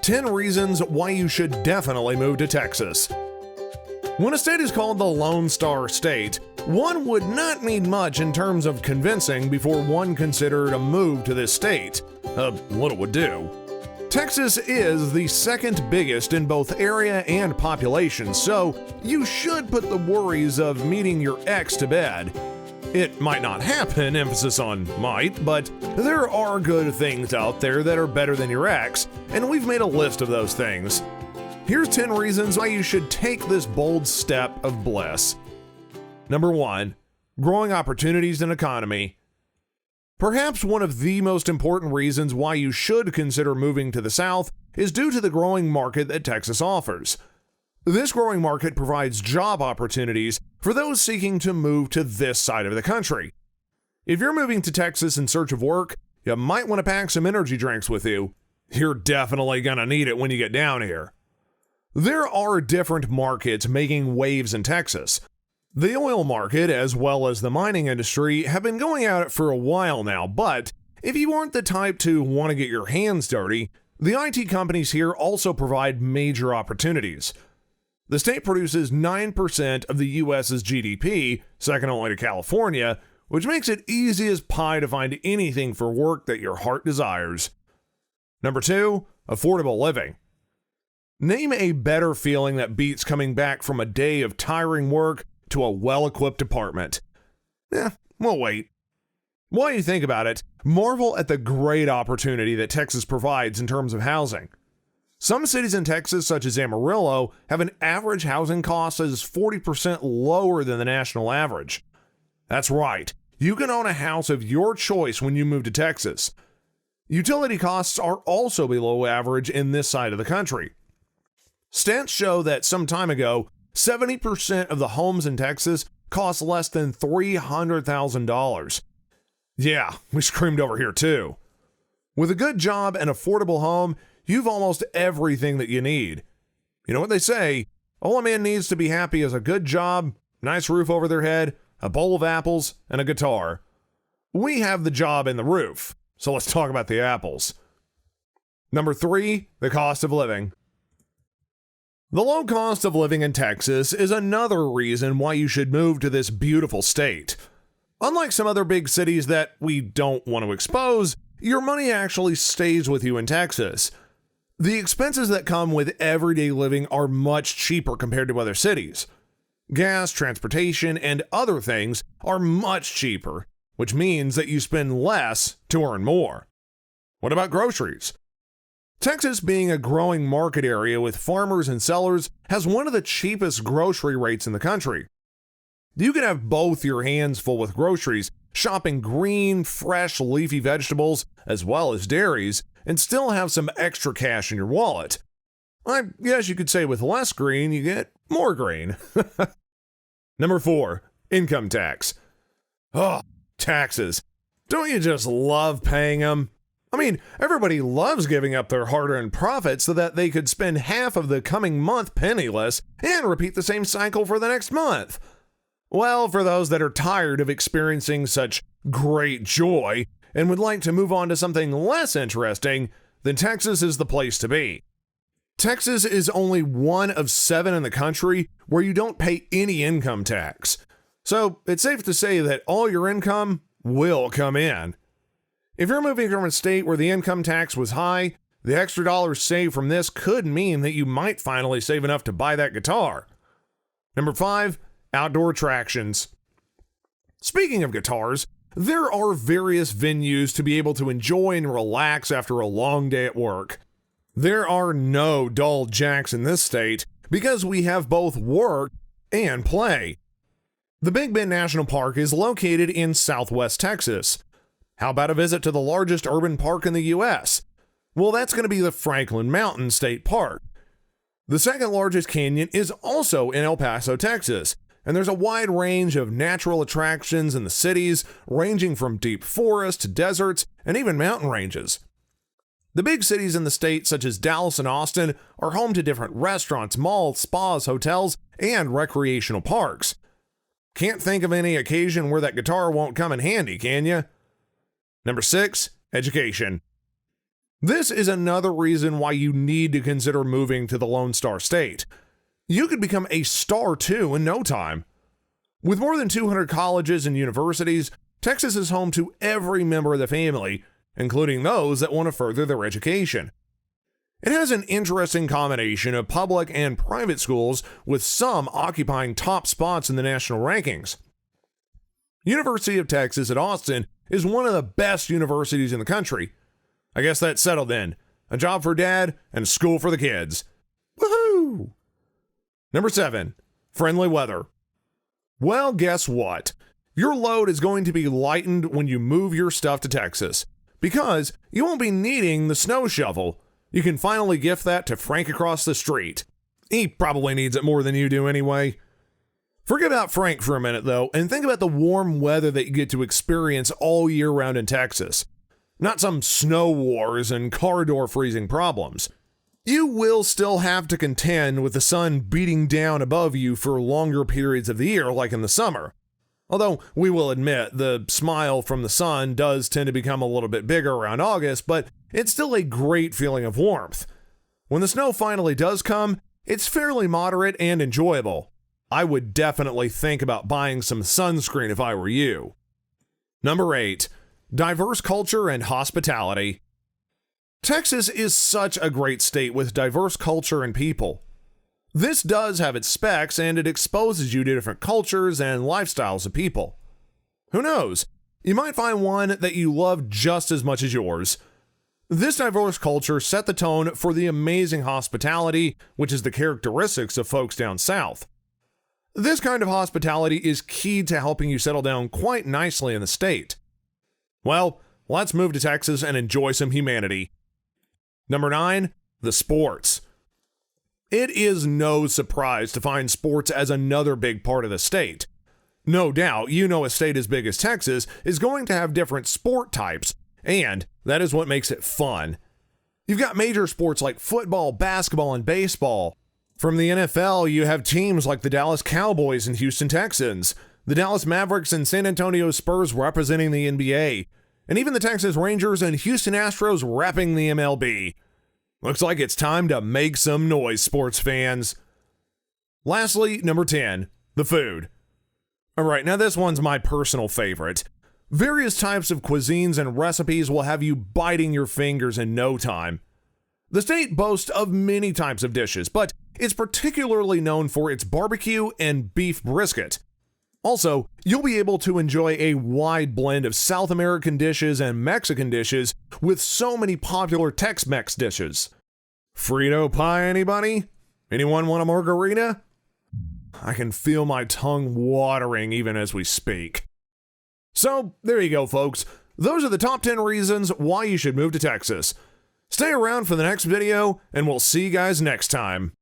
10 reasons why you should definitely move to Texas. When a state is called the Lone Star State, one would not need much in terms of convincing before one considered a move to this state. A little would do. Texas is the second biggest in both area and population, so you should put the worries of meeting your ex to bed. It might not happen, emphasis on might, but there are good things out there that are better than your ex, and we've made a list of those things. Here's 10 reasons why you should take this bold step of bliss. Number 1, growing opportunities and economy. Perhaps one of the most important reasons why you should consider moving to the South is due to the growing market that Texas offers. This growing market provides job opportunities for those seeking to move to this side of the country. If you're moving to Texas in search of work, you might want to pack some energy drinks with you. You're definitely gonna need it when you get down here. There are different markets making waves in Texas. The oil market, as well as the mining industry, have been going at it for a while now, but if you aren't the type to want to get your hands dirty, the IT companies here also provide major opportunities. The state produces 9% of the US's GDP, second only to California, which makes it easy as pie to find anything for work that your heart desires. Number 2, affordable living. Name a better feeling that beats coming back from a day of tiring work to a well-equipped apartment. We'll wait. While you think about it, marvel at the great opportunity that Texas provides in terms of housing. Some cities in Texas, such as Amarillo, have an average housing cost that is 40% lower than the national average. That's right, you can own a house of your choice when you move to Texas. Utility costs are also below average in this side of the country. Stats show that some time ago, 70% of the homes in Texas cost less than $300,000. Yeah, we screamed over here too. With a good job and affordable home, you've almost everything that you need. You know what they say, all a man needs to be happy is a good job, nice roof over their head, a bowl of apples, and a guitar. We have the job and the roof, so let's talk about the apples. Number 3, the cost of living. The low cost of living in Texas is another reason why you should move to this beautiful state. Unlike some other big cities that we don't want to expose, your money actually stays with you in Texas. The expenses that come with everyday living are much cheaper compared to other cities. Gas, transportation, and other things are much cheaper, which means that you spend less to earn more. What about groceries? Texas, being a growing market area with farmers and sellers, has one of the cheapest grocery rates in the country. You can have both your hands full with groceries, shopping green, fresh, leafy vegetables, as well as dairies, and still have some extra cash in your wallet. I guess you could say with less green, you get more green. Number 4, income tax. Oh, taxes. Don't you just love paying them? I mean, everybody loves giving up their hard-earned profits so that they could spend half of the coming month penniless and repeat the same cycle for the next month. Well, for those that are tired of experiencing such great joy and would like to move on to something less interesting, then Texas is the place to be. Texas is only one of 7 in the country where you don't pay any income tax. So it's safe to say that all your income will come in. If you're moving from a state where the income tax was high, the extra dollars saved from this could mean that you might finally save enough to buy that guitar. Number 5, outdoor attractions. Speaking of guitars, there are various venues to be able to enjoy and relax after a long day at work. There are no dull jacks in this state because we have both work and play. The Big Bend National Park is located in southwest Texas. How about a visit to the largest urban park in the U.S.? Well, that's going to be the Franklin Mountain State Park. The second largest canyon is also in El Paso, Texas, and there's a wide range of natural attractions in the cities, ranging from deep forests to deserts and even mountain ranges. The big cities in the state, such as Dallas and Austin, are home to different restaurants, malls, spas, hotels, and recreational parks. Can't think of any occasion where that guitar won't come in handy, can you? Number 6, education. This is another reason why you need to consider moving to the Lone Star State. You could become a star too in no time. With more than 200 colleges and universities, Texas is home to every member of the family, including those that want to further their education. It has an interesting combination of public and private schools, with some occupying top spots in the national rankings. University of Texas at Austin is one of the best universities in the country. I guess that's settled then. A job for dad and school for the kids. Woohoo! Number 7, friendly weather. Well, guess what? Your load is going to be lightened when you move your stuff to Texas, because you won't be needing the snow shovel. You can finally gift that to Frank across the street. He probably needs it more than you do anyway. Forget about Frank for a minute though, and think about the warm weather that you get to experience all year round in Texas. Not some snow wars and car door freezing problems. You will still have to contend with the sun beating down above you for longer periods of the year, like in the summer. Although, we will admit, the smile from the sun does tend to become a little bit bigger around August, but it's still a great feeling of warmth. When the snow finally does come, it's fairly moderate and enjoyable. I would definitely think about buying some sunscreen if I were you. Number 8, diverse culture and hospitality. Texas is such a great state with diverse culture and people. This does have its specs, and it exposes you to different cultures and lifestyles of people. Who knows? You might find one that you love just as much as yours. This diverse culture set the tone for the amazing hospitality, which is the characteristics of folks down south. This kind of hospitality is key to helping you settle down quite nicely in the state. Well, let's move to Texas and enjoy some humanity. Number 9, the sports. It is no surprise to find sports as another big part of the state. No doubt, you know, a state as big as Texas is going to have different sport types, and that is what makes it fun. You've got major sports like football, basketball, and baseball. From the NFL, you have teams like the Dallas Cowboys and Houston Texans, the Dallas Mavericks and San Antonio Spurs representing the NBA, and even the Texas Rangers and Houston Astros repping the MLB. Looks like it's time to make some noise, sports fans. Lastly, number 10, the food. Alright, now this one's my personal favorite. Various types of cuisines and recipes will have you biting your fingers in no time. The state boasts of many types of dishes, but it's particularly known for its barbecue and beef brisket. Also, you'll be able to enjoy a wide blend of South American dishes and Mexican dishes with so many popular Tex-Mex dishes. Frito pie, anybody? Anyone want a margarita? I can feel my tongue watering even as we speak. So, there you go, folks. Those are the top 10 reasons why you should move to Texas. Stay around for the next video, and we'll see you guys next time.